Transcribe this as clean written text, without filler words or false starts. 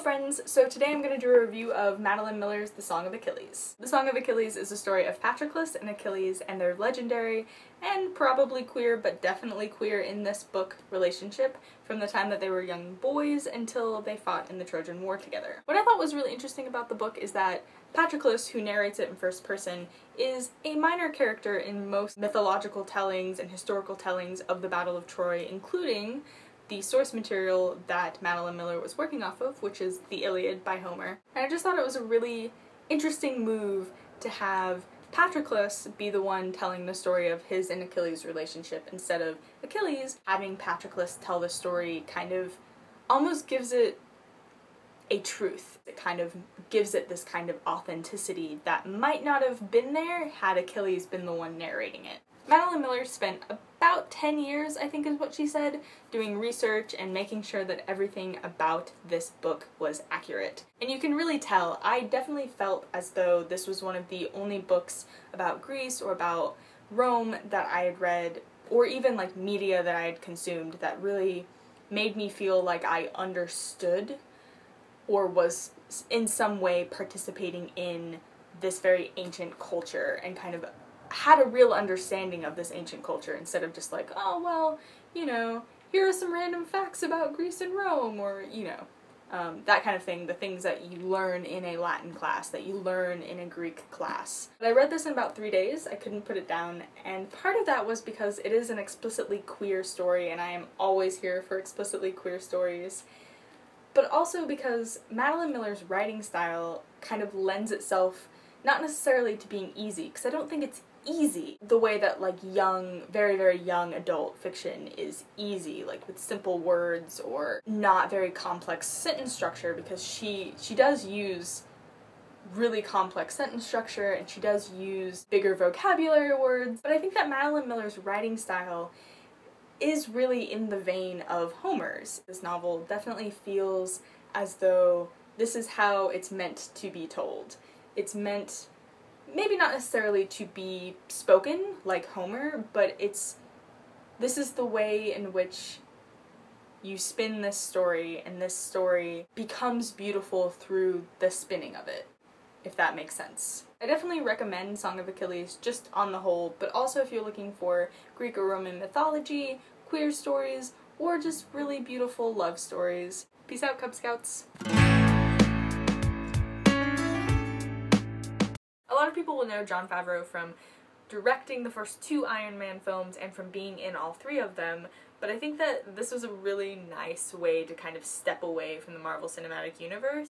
friends, so today I'm going to do a review of Madeline Miller's The Song of Achilles. The Song of Achilles is a story of Patroclus and Achilles and their legendary, and probably queer, but definitely queer in this book, relationship from the time that they were young boys until they fought in the Trojan War together. What I thought was really interesting about the book is that Patroclus, who narrates it in first person, is a minor character in most mythological tellings and historical tellings of the Battle of Troy, including the source material that Madeline Miller was working off of, which is the Iliad by Homer. And I just thought it was a really interesting move to have Patroclus be the one telling the story of his and Achilles' relationship instead of Achilles. Having Patroclus tell the story kind of almost gives it a truth. It kind of gives it this kind of authenticity that might not have been there had Achilles been the one narrating it. Madeline Miller spent about 10 years, I think is what she said, doing research and making sure that everything about this book was accurate. And you can really tell, I definitely felt as though this was one of the only books about Greece or about Rome that I had read, or even like media that I had consumed, that really made me feel like I understood or was in some way participating in this very ancient culture and kind of had a real understanding of this ancient culture instead of just like, oh well, you know, here are some random facts about Greece and Rome, or, you know, that kind of thing, the things that you learn in a Latin class, that you learn in a Greek class. But I read this in about 3 days, I couldn't put it down, and part of that was because it is an explicitly queer story, and I am always here for explicitly queer stories, but also because Madeline Miller's writing style kind of lends itself not necessarily to being easy, because I don't think it's easy the way that like young, very, very young adult fiction is easy, like with simple words or not very complex sentence structure, because she does use really complex sentence structure and she does use bigger vocabulary words, but I think that Madeline Miller's writing style is really in the vein of Homer's. This novel definitely feels as though this is how it's meant to be told. It's meant maybe not necessarily to be spoken like Homer, but this is the way in which you spin this story, and this story becomes beautiful through the spinning of it, if that makes sense. I definitely recommend Song of Achilles just on the whole, but also if you're looking for Greek or Roman mythology, queer stories, or just really beautiful love stories. Peace out, Cub Scouts! A lot of people will know Jon Favreau from directing the first 2 Iron Man films and from being in all 3 of them, but I think that this was a really nice way to kind of step away from the Marvel Cinematic Universe.